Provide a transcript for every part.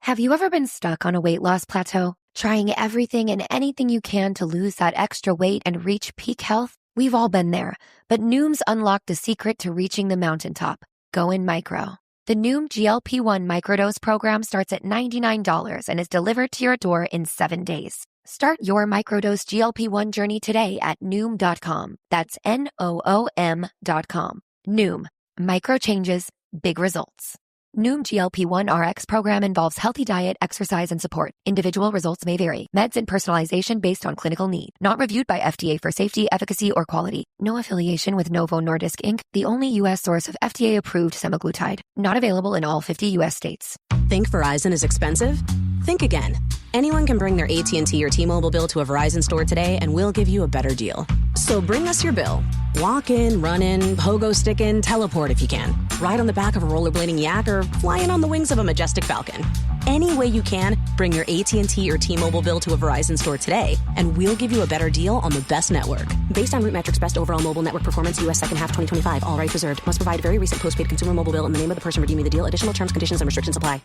Have you ever been stuck on a weight loss plateau, trying everything and anything you can to lose that extra weight and reach peak health? We've all been there, but Noom's unlocked the secret to reaching the mountaintop. Go in micro. The Noom GLP-1 microdose program starts at $99 and is delivered to your door in 7 days. Start your microdose GLP-1 journey today at Noom.com. That's Noom.com. Noom. Micro changes, big results. Noom GLP-1 RX program involves healthy diet, exercise, and support. Individual results may vary. Meds and personalization based on clinical need. Not reviewed by FDA for safety, efficacy, or quality. No affiliation with Novo Nordisk, Inc., the only U.S. source of FDA-approved semaglutide. Not available in all 50 U.S. states. Think Verizon is expensive? Think again. Anyone can bring their AT&T or T-Mobile bill to a Verizon store today, and we'll give you a better deal. So bring us your bill. Walk in, run in, pogo stick in, teleport if you can. Ride on the back of a rollerblading yak or fly in on the wings of a majestic falcon. Any way you can, bring your AT&T or T-Mobile bill to a Verizon store today, and we'll give you a better deal on the best network. Based on Root Metrics Best Overall Mobile Network Performance, U.S. second half 2025. All rights reserved. Must provide very recent postpaid consumer mobile bill in the name of the person redeeming the deal. Additional terms, conditions, and restrictions apply.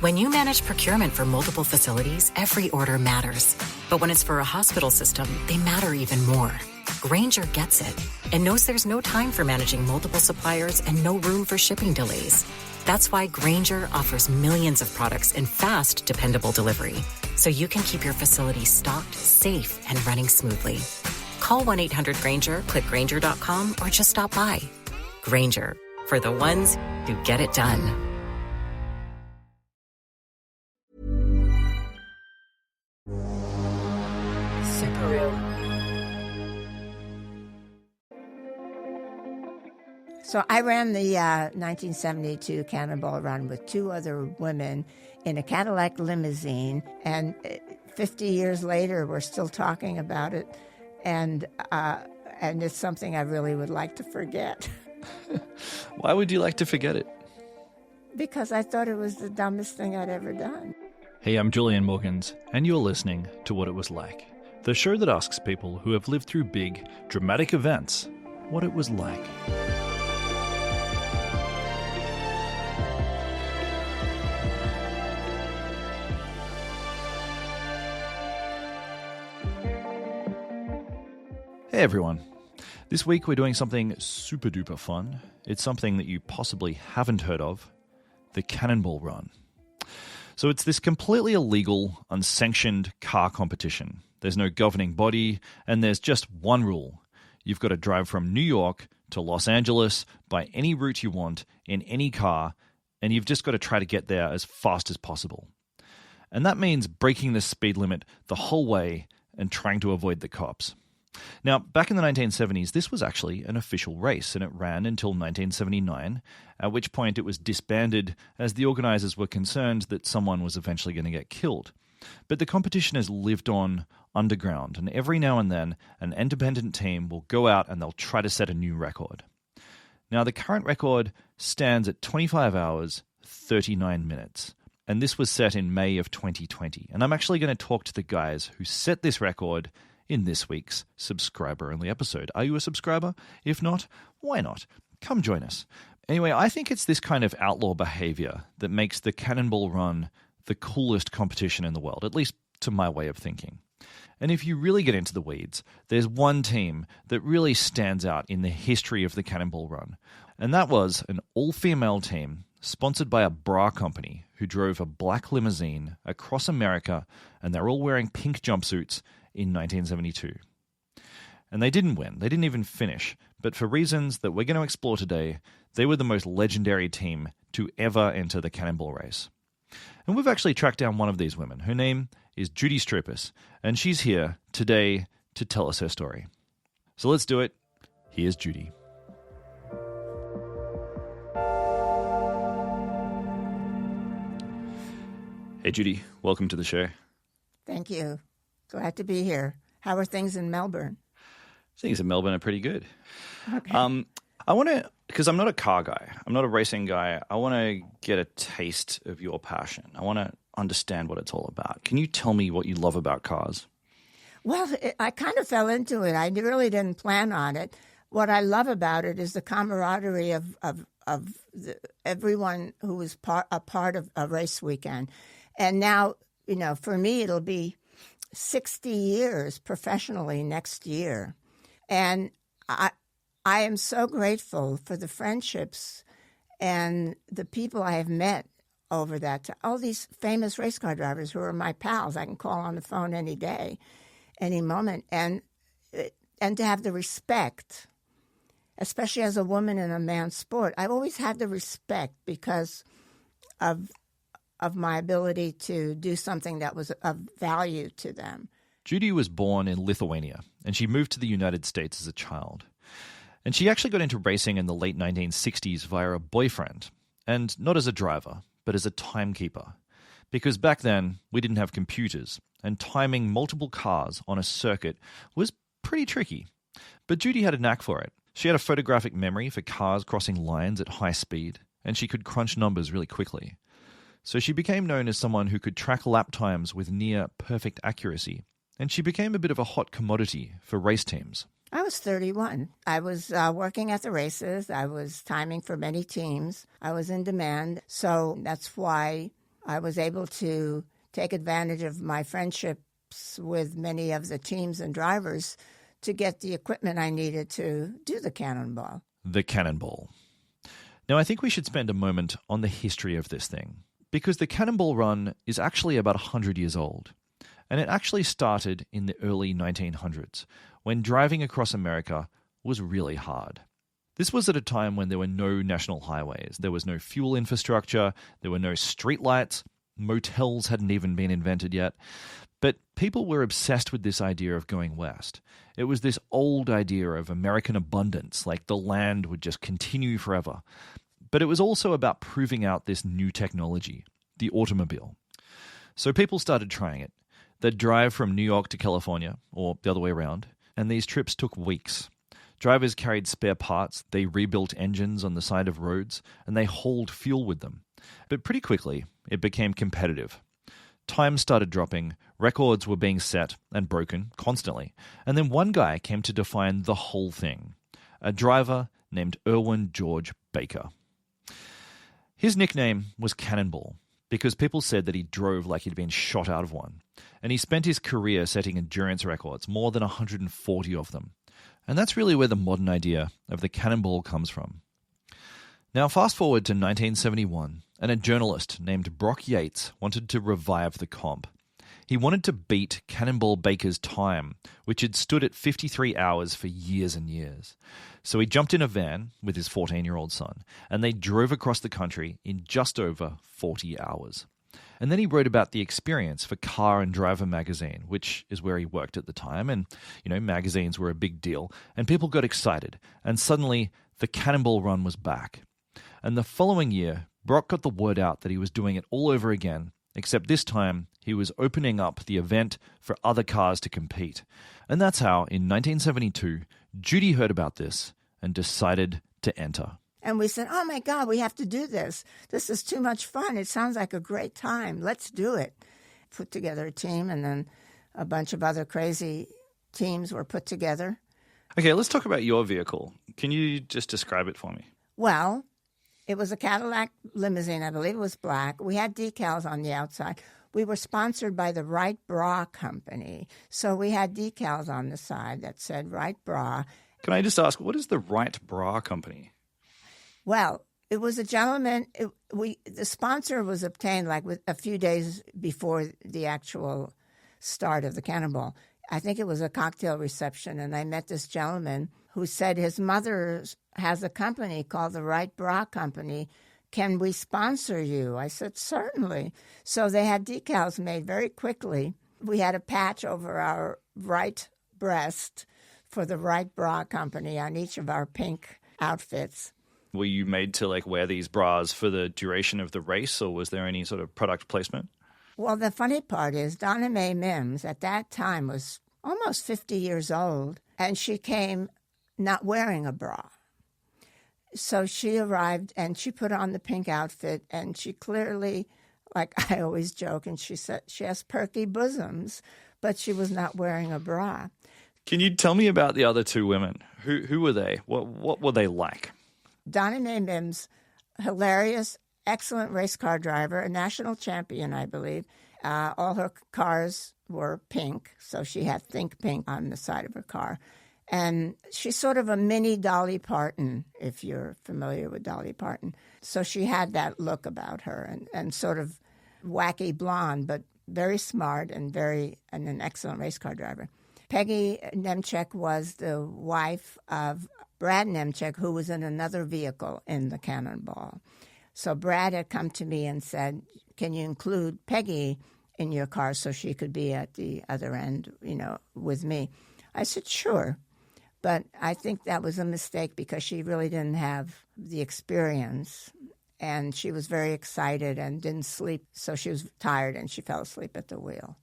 When you manage procurement for multiple facilities, every order matters. But when it's for a hospital system, they matter even more. Grainger gets it and knows there's no time for managing multiple suppliers and no room for shipping delays. That's why Grainger offers millions of products in fast, dependable delivery, so you can keep your facility stocked, safe, and running smoothly. Call 1-800-GRAINGER, click Grainger.com, or just stop by. Grainger, for the ones who get it done. So I ran the 1972 Cannonball run with two other women in a Cadillac limousine, and 50 years later, we're still talking about it, and it's something I really would like to forget. Why would you like to forget it? Because I thought it was the dumbest thing I'd ever done. Hey, I'm Julian Morgans, and you're listening to What It Was Like, the show that asks people who have lived through big, dramatic events what it was like. Hey everyone. This week we're doing something super duper fun. It's something that you possibly haven't heard of, the Cannonball Run. So it's this completely illegal, unsanctioned car competition. There's no governing body, and there's just one rule. You've got to drive from New York to Los Angeles by any route you want in any car, and you've just got to try to get there as fast as possible. And that means breaking the speed limit the whole way and trying to avoid the cops. Now, back in the 1970s, this was actually an official race, and it ran until 1979, at which point it was disbanded as the organizers were concerned that someone was eventually going to get killed. But the competition has lived on underground, and every now and then, an independent team will go out and they'll try to set a new record. Now, the current record stands at 25 hours, 39 minutes, and this was set in May of 2020. And I'm actually going to talk to the guys who set this record in this week's subscriber-only episode. Are you a subscriber? If not, why not? Come join us. Anyway, I think it's this kind of outlaw behavior that makes the Cannonball Run the coolest competition in the world, at least to my way of thinking. And if you really get into the weeds, there's one team that really stands out in the history of the Cannonball Run, and that was an all-female team sponsored by a bra company who drove a black limousine across America, and they're all wearing pink jumpsuits in 1972. And they didn't win. They didn't even finish. But for reasons that we're going to explore today, they were the most legendary team to ever enter the Cannonball race. And we've actually tracked down one of these women. Her name is Judy Strous, and she's here today to tell us her story. So let's do it. Here's Judy. Hey Judy, welcome to the show. Thank you. Glad to be here. How are things in Melbourne? Things in Melbourne are pretty good. Okay. I want to, because I'm not a car guy, I'm not a racing guy, I want to get a taste of your passion. I want to understand what it's all about. Can you tell me what you love about cars? Well, I kind of fell into it. I really didn't plan on it. what I love about it is the camaraderie of everyone who was a part of a race weekend. And now, for me, it'll be 60 years professionally next year. And I am so grateful for the friendships and the people I have met over that. All these famous race car drivers who are my pals. I can call on the phone any day, any moment. And to have the respect, especially as a woman in a man's sport. I've always had the respect because of my ability to do something that was of value to them. Judy was born in Lithuania, and she moved to the United States as a child. And she actually got into racing in the late 1960s via a boyfriend, and not as a driver, but as a timekeeper. Because back then, we didn't have computers, and timing multiple cars on a circuit was pretty tricky. But Judy had a knack for it. She had a photographic memory for cars crossing lines at high speed, and she could crunch numbers really quickly. So she became known as someone who could track lap times with near-perfect accuracy, and she became a bit of a hot commodity for race teams. I was 31. I was working at the races. I was timing for many teams. I was in demand, so that's why I was able to take advantage of my friendships with many of the teams and drivers to get the equipment I needed to do the Cannonball. The Cannonball. Now, I think we should spend a moment on the history of this thing, because the Cannonball Run is actually about 100 years old. And it actually started in the early 1900s, when driving across America was really hard. This was at a time when there were no national highways, there was no fuel infrastructure, there were no streetlights, motels hadn't even been invented yet. But people were obsessed with this idea of going west. It was this old idea of American abundance, like the land would just continue forever. But it was also about proving out this new technology, the automobile. So people started trying it. They'd drive from New York to California, or the other way around, and these trips took weeks. Drivers carried spare parts, they rebuilt engines on the side of roads, and they hauled fuel with them. But pretty quickly, it became competitive. Time started dropping, records were being set and broken constantly, and then one guy came to define the whole thing, a driver named Irwin George Baker. His nickname was Cannonball, because people said that he drove like he'd been shot out of one, and he spent his career setting endurance records, more than 140 of them. And that's really where the modern idea of the Cannonball comes from. Now, fast forward to 1971, and a journalist named Brock Yates wanted to revive the comp. He wanted to beat Cannonball Baker's time, which had stood at 53 hours for years and years. So he jumped in a van with his 14-year-old son, and they drove across the country in just over 40 hours. And then he wrote about the experience for Car and Driver magazine, which is where he worked at the time. And, magazines were a big deal, and people got excited. And suddenly, the Cannonball Run was back. And the following year, Brock got the word out that he was doing it all over again, except this time he was opening up the event for other cars to compete. And that's how, in 1972, Judy heard about this and decided to enter. And we said, oh, my God, we have to do this. This is too much fun. It sounds like a great time. Let's do it. Put together a team, and then a bunch of other crazy teams were put together. Okay, let's talk about your vehicle. Can you just describe it for me? Well, it was a Cadillac limousine. I believe it was black. We had decals on the outside. We were sponsored by the Wright Bra Company. So we had decals on the side that said Wright Bra. Can I just ask, what is the Wright Bra Company? Well, it was a gentleman. The sponsor was obtained a few days before the actual start of the Cannonball. I think it was a cocktail reception, and I met this gentleman who said his mother has a company called the Wright Bra Company. Can we sponsor you? I said, certainly. So they had decals made very quickly. We had a patch over our right breast for the Wright Bra Company on each of our pink outfits. Were you made to wear these bras for the duration of the race, or was there any sort of product placement? Well, the funny part is Donna Mae Mims at that time was almost 50 years old, and she came not wearing a bra. So she arrived, and she put on the pink outfit, and she clearly, like I always joke, and she said she has perky bosoms, but she was not wearing a bra. Can you tell me about the other two women? Who were they? What were they like? Donna Mae Mims, hilarious, excellent race car driver, a national champion, I believe. All her cars were pink, so she had Think Pink on the side of her car. And she's sort of a mini Dolly Parton, if you're familiar with Dolly Parton. So she had that look about her and sort of wacky blonde, but very smart and an excellent race car driver. Peggy Nemchek was the wife of Brad Nemchek, who was in another vehicle in the Cannonball. So Brad had come to me and said, can you include Peggy in your car so she could be at the other end, with me? I said, sure. But I think that was a mistake because she really didn't have the experience. And she was very excited and didn't sleep. So she was tired and she fell asleep at the wheel.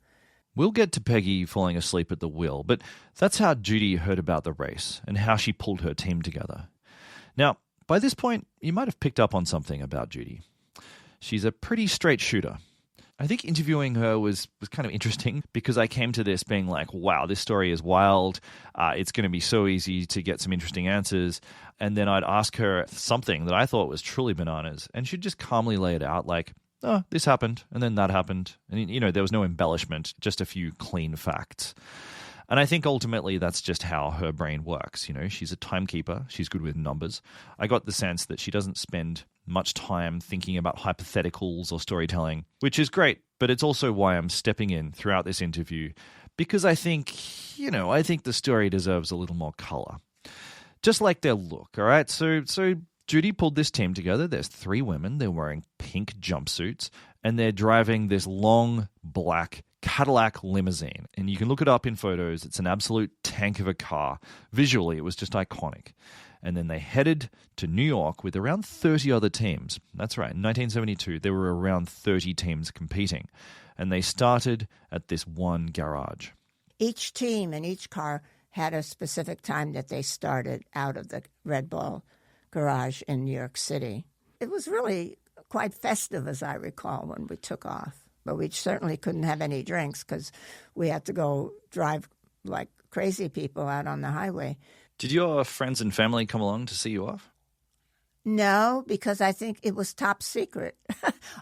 We'll get to Peggy falling asleep at the wheel, but that's how Judy heard about the race and how she pulled her team together. Now, by this point, you might have picked up on something about Judy. She's a pretty straight shooter. I think interviewing her was kind of interesting because I came to this being like, wow, this story is wild. It's going to be so easy to get some interesting answers. And then I'd ask her something that I thought was truly bananas, and she'd just calmly lay it out like, oh, this happened, and then that happened. And, there was no embellishment, just a few clean facts. And I think ultimately that's just how her brain works. She's a timekeeper. She's good with numbers. I got the sense that she doesn't spend much time thinking about hypotheticals or storytelling, which is great. But it's also why I'm stepping in throughout this interview, because I think the story deserves a little more color. Just like their look, all right? So Judy pulled this team together. There's 3 women. They're wearing pink jumpsuits, and they're driving this long black Cadillac limousine. And you can look it up in photos. It's an absolute tank of a car. Visually, it was just iconic. And then they headed to New York with around 30 other teams. That's right. In 1972, there were around 30 teams competing. And they started at this one garage. Each team and each car had a specific time that they started out of the Red Bull garage in New York City. It was really quite festive, as I recall, when we took off. But we certainly couldn't have any drinks because we had to go drive like crazy people out on the highway. Did your friends and family come along to see you off? No, because I think it was top secret.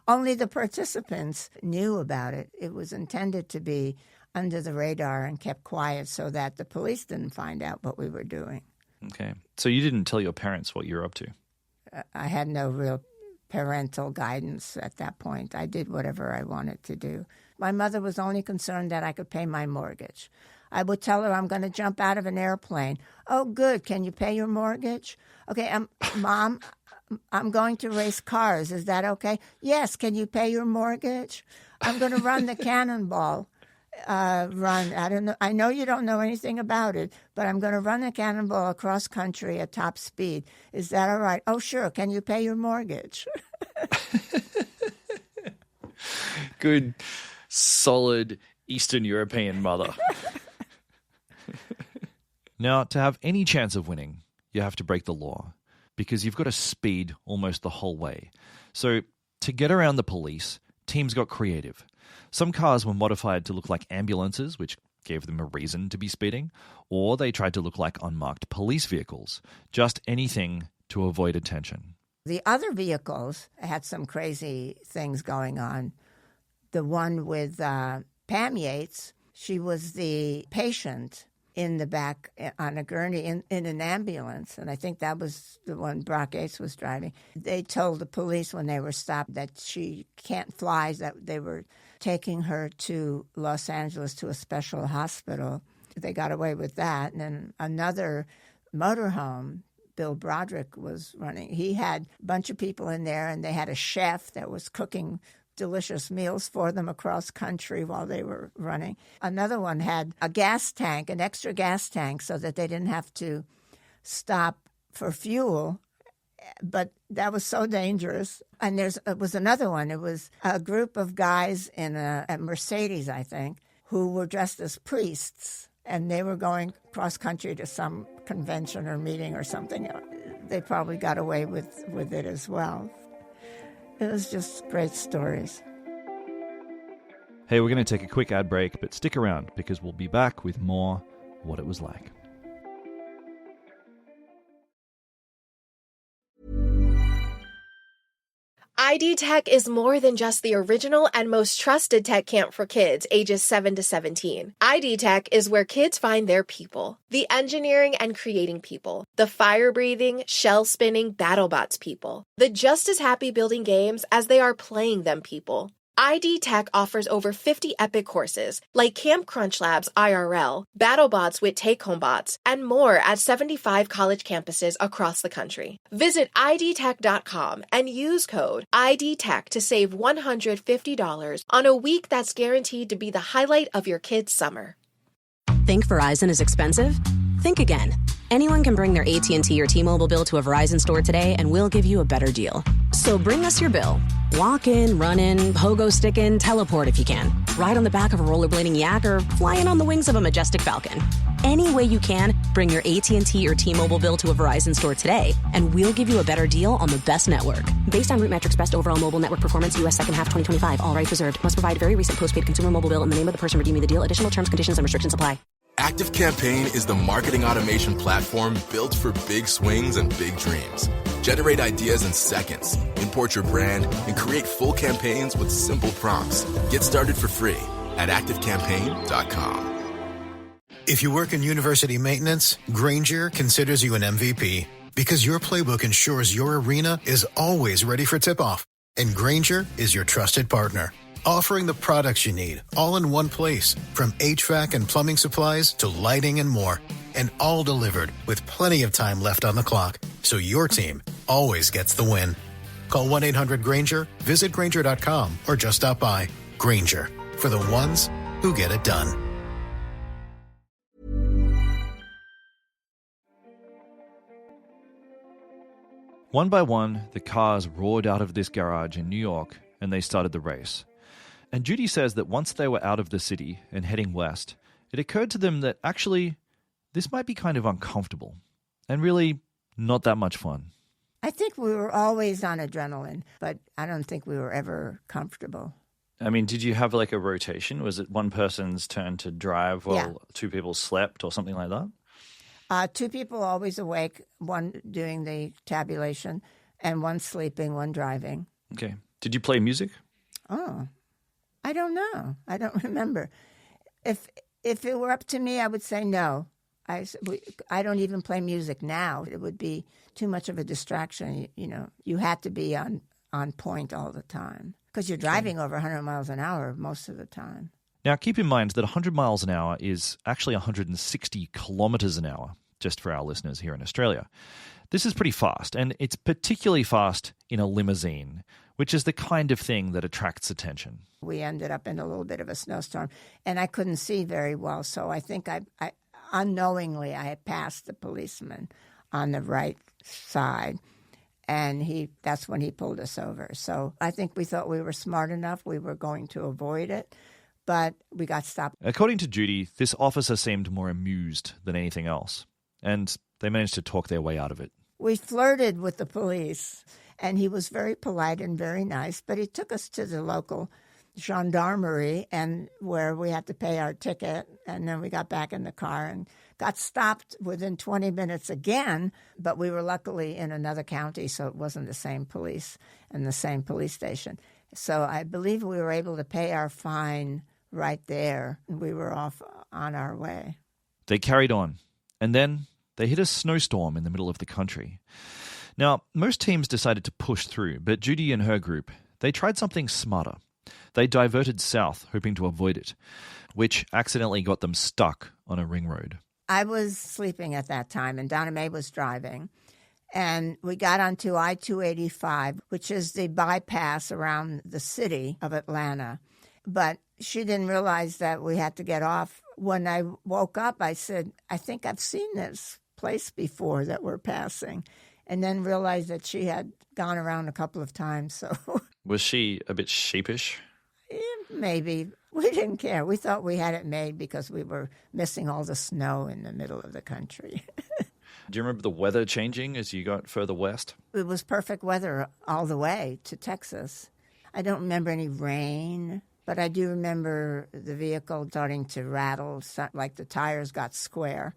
Only the participants knew about it. It was intended to be under the radar and kept quiet so that the police didn't find out what we were doing. Okay. So you didn't tell your parents what you were up to? I had no real parental guidance at that point. I did whatever I wanted to do. My mother was only concerned that I could pay my mortgage. I would tell her I'm going to jump out of an airplane. Oh, good. Can you pay your mortgage? Okay, Mom, I'm going to race cars. Is that okay? Yes. Can you pay your mortgage? I'm going to run the Cannonball run. I don't know. I know you don't know anything about it, but I'm going to run a Cannonball across country at top speed. Is that all right? Oh, sure. Can you pay your mortgage? Good, solid Eastern European mother. Now, to have any chance of winning, you have to break the law because you've got to speed almost the whole way. So to get around the police, teams got creative. Some cars were modified to look like ambulances, which gave them a reason to be speeding, or they tried to look like unmarked police vehicles, just anything to avoid attention. The other vehicles had some crazy things going on. The one with Pam Yates, she was the patient in the back on a gurney in an ambulance, and I think that was the one Brock Yates was driving. They told the police when they were stopped that she can't fly, that they were taking her to Los Angeles to a special hospital. They got away with that. And then another motorhome, Bill Broderick was running. He had a bunch of people in there, and they had a chef that was cooking delicious meals for them across country while they were running. Another one had a gas tank, an extra gas tank, so that they didn't have to stop for fuel. But that was so dangerous. And there was another one. It was a group of guys in a Mercedes, I think, who were dressed as priests. And they were going cross country to some convention or meeting or something. They probably got away with it as well. It was just great stories. Hey, we're going to take a quick ad break, but stick around because we'll be back with more what it was like. ID Tech is more than just the original and most trusted tech camp for kids ages 7 to 17. ID Tech is where kids find their people, the engineering and creating people, the fire-breathing, shell-spinning BattleBots people, the just as happy building games as they are playing them people. ID Tech offers over 50 epic courses, like Camp Crunch Labs IRL, BattleBots with Take-Home Bots, and more at 75 college campuses across the country. Visit idtech.com and use code IDTech to save $150 on a week that's guaranteed to be the highlight of your kid's summer. Think Verizon is expensive? Think again. Anyone can bring their AT&T or T-Mobile bill to a Verizon store today, and we'll give you a better deal. So bring us your bill. Walk in, run in, pogo stick in, teleport if you can. Ride on the back of a rollerblading yak or fly in on the wings of a majestic falcon. Any way you can, bring your AT&T or T-Mobile bill to a Verizon store today, and we'll give you a better deal on the best network. Based on RootMetrics Best Overall Mobile Network Performance, U.S. Second Half 2025. All rights reserved. Must provide very recent postpaid consumer mobile bill in the name of the person redeeming the deal. Additional terms, conditions, and restrictions apply. ActiveCampaign is the marketing automation platform built for big swings and big dreams. Generate ideas in seconds, import your brand, and create full campaigns with simple prompts. Get started for free at ActiveCampaign.com. If you work in university maintenance, Grainger considers you an MVP because your playbook ensures your arena is always ready for tip-off. And Grainger is your trusted partner, offering the products you need all in one place, from HVAC and plumbing supplies to lighting and more. And all delivered with plenty of time left on the clock, so your team always gets the win. Call 1-800-GRAINGER, visit Grainger.com, or just stop by. Grainger, for the ones who get it done. One by one, the cars roared out of this garage in New York, and they started the race. And Judy says that once they were out of the city and heading west, it occurred to them that actually this might be kind of uncomfortable and really not that much fun. I think we were always on adrenaline, but I don't think we were ever comfortable. I mean, did you have like a rotation? Was it one person's turn to drive while two people slept or something like that? Two people always awake, one doing the tabulation, and one sleeping, one driving. Okay. Did you play music? Oh, I don't know. I don't remember. If it were up to me, I would say no. I don't even play music now. It would be too much of a distraction. You know, you had to be on point all the time because you're driving over 100 miles an hour most of the time. Now, keep in mind that 100 miles an hour is actually 160 kilometers an hour, just for our listeners here in Australia. This is pretty fast, and it's particularly fast in a limousine, which is the kind of thing that attracts attention. We ended up in a little bit of a snowstorm, and I couldn't see very well, so I think I unknowingly I had passed the policeman on the right side, and that's when he pulled us over. So I think we thought we were smart enough. We were going to avoid it, but we got stopped. According to Judy, this officer seemed more amused than anything else, and they managed to talk their way out of it. We flirted with the police, and he was very polite and very nice, but he took us to the local gendarmerie and where we had to pay our ticket, and then we got back in the car and got stopped within 20 minutes again, but we were luckily in another county, so it wasn't the same police and the same police station. So I believe we were able to pay our fine right there, and we were off on our way. They carried on, and then they hit a snowstorm in the middle of the country. Now, most teams decided to push through, but Judy and her group, they tried something smarter. They diverted south, hoping to avoid it, which accidentally got them stuck on a ring road. I was sleeping at that time, and Donna Mae was driving. And we got onto I-285, which is the bypass around the city of Atlanta. But she didn't realize that we had to get off. When I woke up, I said, I think I've seen this place before that we're passing. And then realized that she had gone around a couple of times. So was she a bit sheepish? Yeah, maybe. We didn't care. We thought we had it made because we were missing all the snow in the middle of the country. Do you remember the weather changing as you got further west? It was perfect weather all the way to Texas. I don't remember any rain. But I do remember the vehicle starting to rattle, like the tires got square,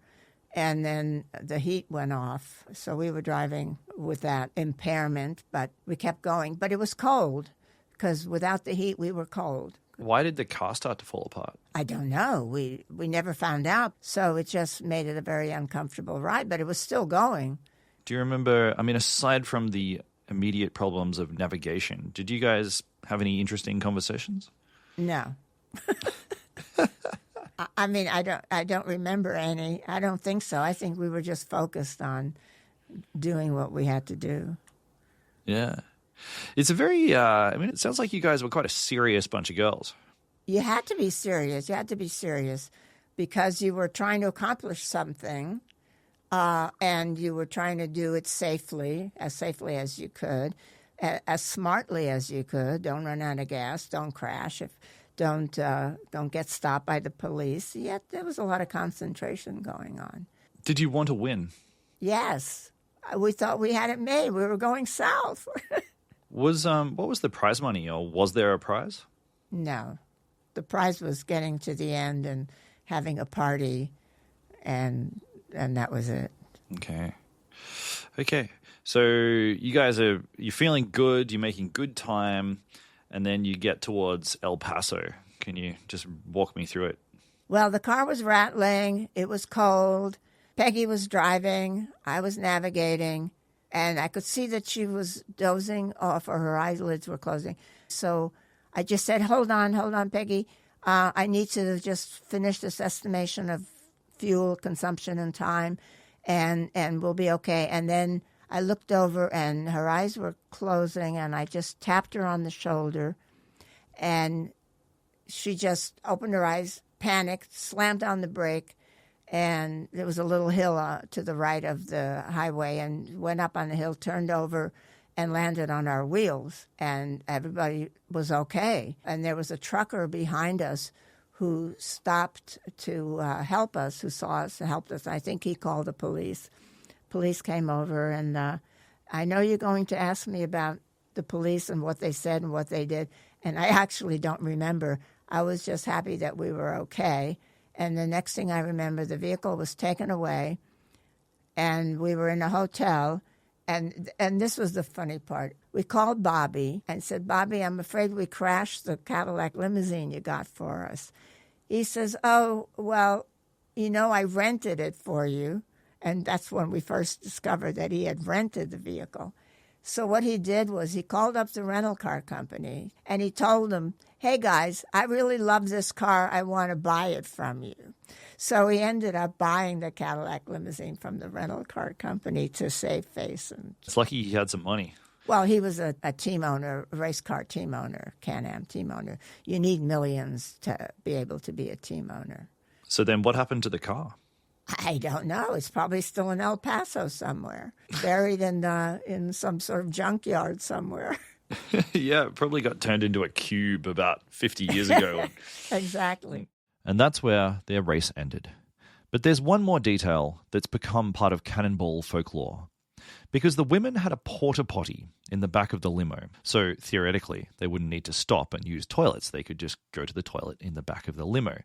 and then the heat went off. So we were driving with that impairment, but we kept going. But it was cold, because without the heat, we were cold. Why did the car start to fall apart? I don't know. We never found out. So it just made it a very uncomfortable ride, but it was still going. Do you remember, I mean, aside from the immediate problems of navigation, did you guys have any interesting conversations? No. I mean, I don't remember any. I don't think so. I think we were just focused on doing what we had to do. Yeah. It's a very, I mean, it sounds like you guys were quite a serious bunch of girls. You had to be serious. You had to be serious because you were trying to accomplish something, and you were trying to do it safely as you could, as smartly as you could. Don't run out of gas. Don't crash. Don't get stopped by the police. Yet there was a lot of concentration going on. Did you want to win? Yes. We thought we had it made. We were going south. What was the prize money, or was there a prize? No. The prize was getting to the end and having a party, and that was it. Okay. So you're feeling good, you're making good time, and then you get towards El Paso. Can you just walk me through it? Well, the car was rattling. It was cold. Peggy was driving. I was navigating. And I could see that she was dozing off, or her eyelids were closing. So I just said, hold on, Peggy. I need to just finish this estimation of fuel consumption and time, and we'll be okay. And then I looked over, and her eyes were closing, and I just tapped her on the shoulder. And she just opened her eyes, panicked, slammed on the brake, and there was a little hill to the right of the highway, and went up on the hill, turned over, and landed on our wheels. And everybody was okay. And there was a trucker behind us who stopped to help us, who saw us and helped us. I think he called the police. Police came over, and I know you're going to ask me about the police and what they said and what they did, and I actually don't remember. I was just happy that we were okay. And the next thing I remember, the vehicle was taken away, and we were in a hotel. And this was the funny part. We called Bobby and said, Bobby, I'm afraid we crashed the Cadillac limousine you got for us. He says, oh, well, I rented it for you. And that's when we first discovered that he had rented the vehicle. So what he did was he called up the rental car company, and he told them, hey, guys, I really love this car. I want to buy it from you. So he ended up buying the Cadillac limousine from the rental car company to save face. And it's lucky he had some money. Well, he was a team owner, a race car team owner, Can-Am team owner. You need millions to be able to be a team owner. So then what happened to the car? I don't know. It's probably still in El Paso somewhere, buried in some sort of junkyard somewhere. Yeah, it probably got turned into a cube about 50 years ago. Exactly. And that's where their race ended. But there's one more detail that's become part of Cannonball folklore. Because the women had a porta potty in the back of the limo. So theoretically, they wouldn't need to stop and use toilets. They could just go to the toilet in the back of the limo.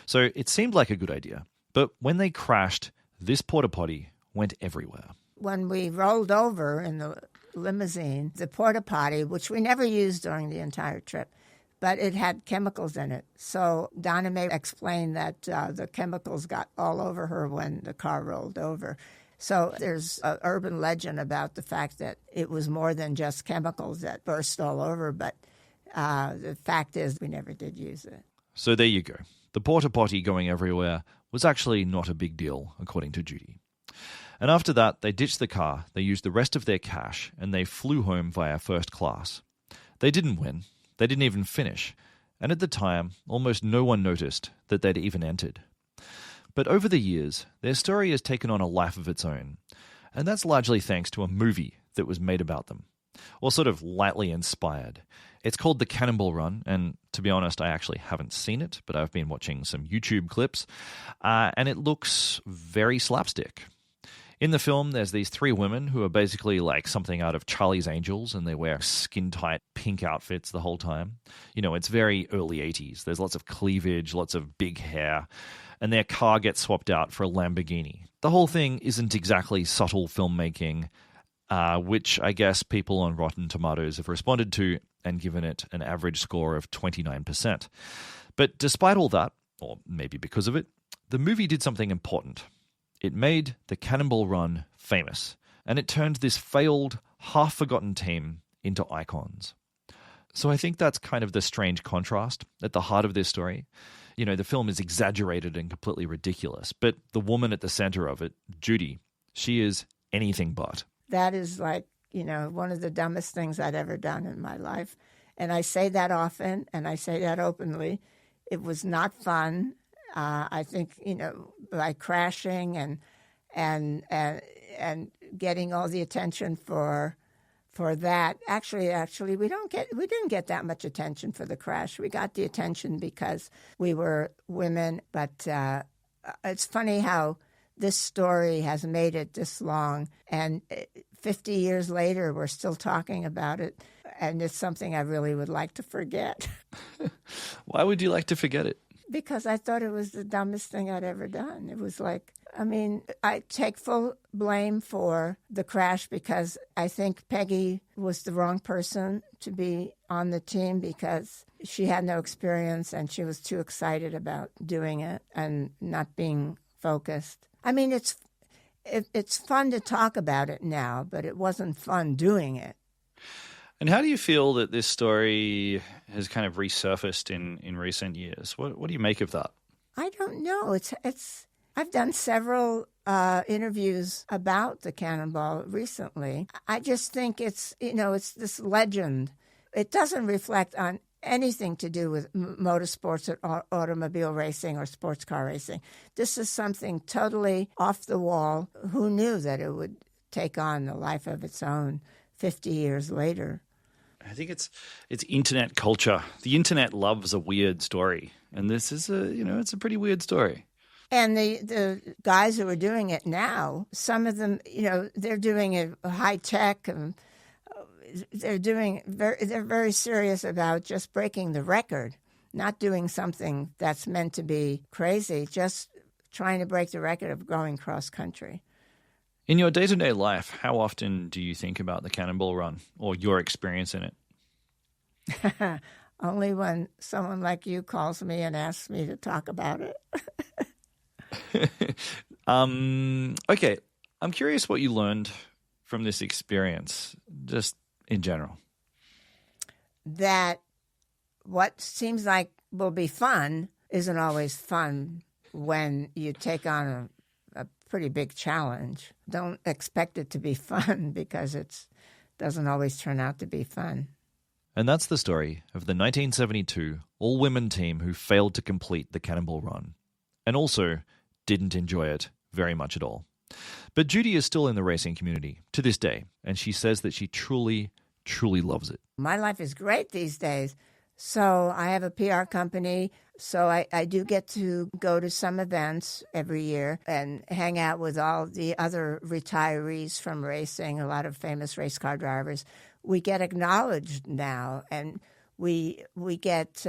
So it seemed like a good idea. But when they crashed, this porta potty went everywhere. When we rolled over in the limousine, the porta potty, which we never used during the entire trip, but it had chemicals in it. So Donna Mae explained that the chemicals got all over her when the car rolled over. So there's an urban legend about the fact that it was more than just chemicals that burst all over, but the fact is we never did use it. So there you go. The porta potty going everywhere was actually not a big deal, according to Judy. And after that, they ditched the car, they used the rest of their cash, and they flew home via first class. They didn't win. They didn't even finish. And at the time, almost no one noticed that they'd even entered. But over the years, their story has taken on a life of its own. And that's largely thanks to a movie that was made about them, or sort of lightly inspired. It's called The Cannonball Run, and to be honest, I actually haven't seen it, but I've been watching some YouTube clips, and it looks very slapstick. In the film, there's these three women who are basically like something out of Charlie's Angels, and they wear skin-tight pink outfits the whole time. You know, it's very early 80s. There's lots of cleavage, lots of big hair, and their car gets swapped out for a Lamborghini. The whole thing isn't exactly subtle filmmaking, which I guess people on Rotten Tomatoes have responded to and given it an average score of 29%. But despite all that, or maybe because of it, the movie did something important. It made the Cannonball Run famous, and it turned this failed, half-forgotten team into icons. So I think that's kind of the strange contrast at the heart of this story. You know, the film is exaggerated and completely ridiculous, but the woman at the center of it, Judy, she is anything but. That is like, you know, one of the dumbest things I'd ever done in my life. And I say that often, and I say that openly. It was not fun. I think, you know, by crashing and getting all the attention for that. Actually, we didn't get that much attention for the crash. We got the attention because we were women. But it's funny how this story has made it this long, and 50 years later, we're still talking about it, and it's something I really would like to forget. Why would you like to forget it? Because I thought it was the dumbest thing I'd ever done. It was like, I mean, I take full blame for the crash because I think Peggy was the wrong person to be on the team because she had no experience and she was too excited about doing it and not being focused. I mean, it's fun to talk about it now, but it wasn't fun doing it. And how do you feel that this story has kind of resurfaced in recent years? What do you make of that? I don't know. I've done several interviews about the Cannonball recently. I just think it's this legend. It doesn't reflect on anything to do with motorsports or automobile racing or sports car racing. This is something totally off the wall. Who knew that it would take on a life of its own 50 years later? I think it's internet culture. The internet loves a weird story, and this is it's a pretty weird story. And the guys who are doing it now, some of them, they're doing it high tech, and they're very serious about just breaking the record, not doing something that's meant to be crazy, just trying to break the record of going cross country. In your day-to-day life, how often do you think about the Cannonball Run or your experience in it? Only when someone like you calls me and asks me to talk about it. Okay, I'm curious what you learned from this experience, just in general. That what seems like will be fun isn't always fun when you take on a pretty big challenge. Don't expect it to be fun because it doesn't always turn out to be fun. And that's the story of the 1972 all-women team who failed to complete the Cannonball Run and also didn't enjoy it very much at all. But Judy is still in the racing community to this day, and she says that she truly, truly loves it. My life is great these days. So I have a PR company, so I do get to go to some events every year and hang out with all the other retirees from racing, a lot of famous race car drivers. We get acknowledged now, and we get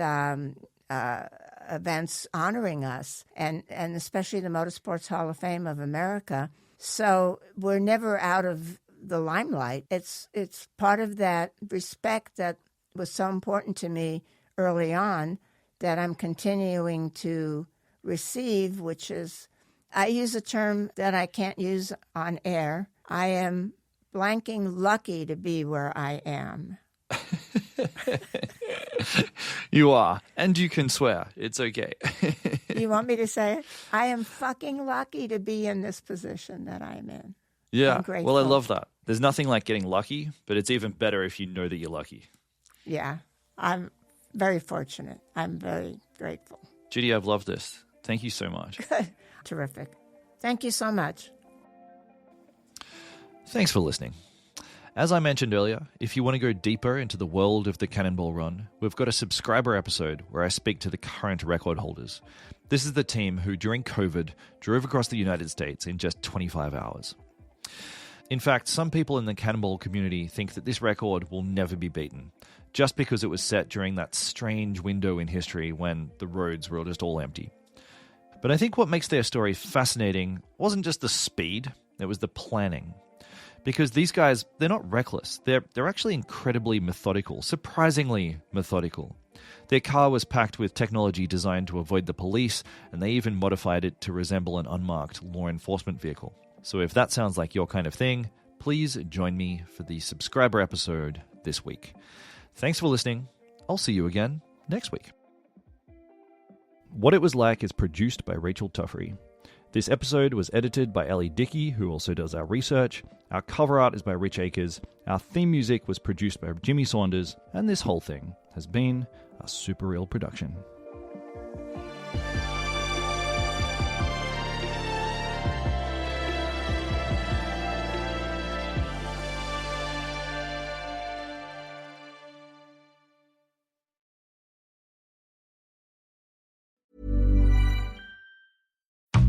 events honoring us, and especially the Motorsports Hall of Fame of America. So we're never out of the limelight. It's part of that respect that was so important to me early on that I'm continuing to receive, which is, I use a term that I can't use on air. I am blanking lucky to be where I am. You are, and you can swear. It's okay. You want me to say it? I am fucking lucky to be in this position that I'm in. Yeah, well, I love that. There's nothing like getting lucky, but it's even better if you know that you're lucky. Yeah, I'm very fortunate. I'm very grateful. Judy, I've loved this. Thank you so much. Terrific. Thank you so much. Thanks for listening. As I mentioned earlier, if you want to go deeper into the world of the Cannonball Run, we've got a subscriber episode where I speak to the current record holders. This is the team who, during COVID, drove across the United States in just 25 hours. In fact, some people in the Cannonball community think that this record will never be beaten, just because it was set during that strange window in history when the roads were just all empty. But I think what makes their story fascinating wasn't just the speed, it was the planning. Because these guys, they're not reckless. They're actually incredibly methodical, surprisingly methodical. Their car was packed with technology designed to avoid the police, and they even modified it to resemble an unmarked law enforcement vehicle. So if that sounds like your kind of thing, please join me for the subscriber episode this week. Thanks for listening. I'll see you again next week. What It Was Like is produced by Rachel Tuffrey. This episode was edited by Ellie Dickey, who also does our research. Our cover art is by Rich Akers. Our theme music was produced by Jimmy Saunders. And this whole thing has been a Super Real production.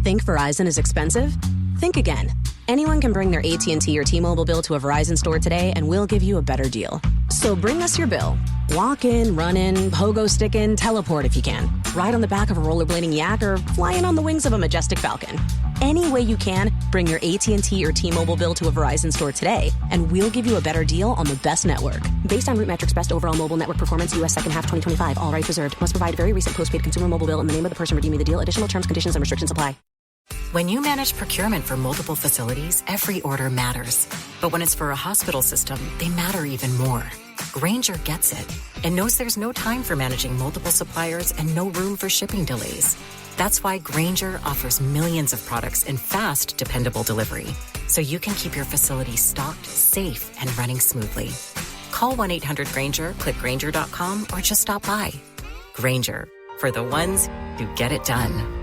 Think Verizon is expensive? Think again. Anyone can bring their AT&T or T-Mobile bill to a Verizon store today and we'll give you a better deal. So bring us your bill. Walk in, run in, pogo stick in, teleport if you can. Ride on the back of a rollerblading yak or fly in on the wings of a majestic falcon. Any way you can, bring your AT&T or T-Mobile bill to a Verizon store today and we'll give you a better deal on the best network. Based on Root Metrics best overall mobile network performance, U.S. second half 2025. All rights reserved. Must provide very recent postpaid consumer mobile bill in the name of the person redeeming the deal. Additional terms, conditions, and restrictions apply. When you manage procurement for multiple facilities, every order matters. But when it's for a hospital system, they matter even more. Grainger gets it and knows there's no time for managing multiple suppliers and no room for shipping delays. That's why Grainger offers millions of products in fast, dependable delivery, so you can keep your facility stocked, safe, and running smoothly. Call 1-800-GRAINGER, click Grainger.com, or just stop by. Grainger, for the ones who get it done.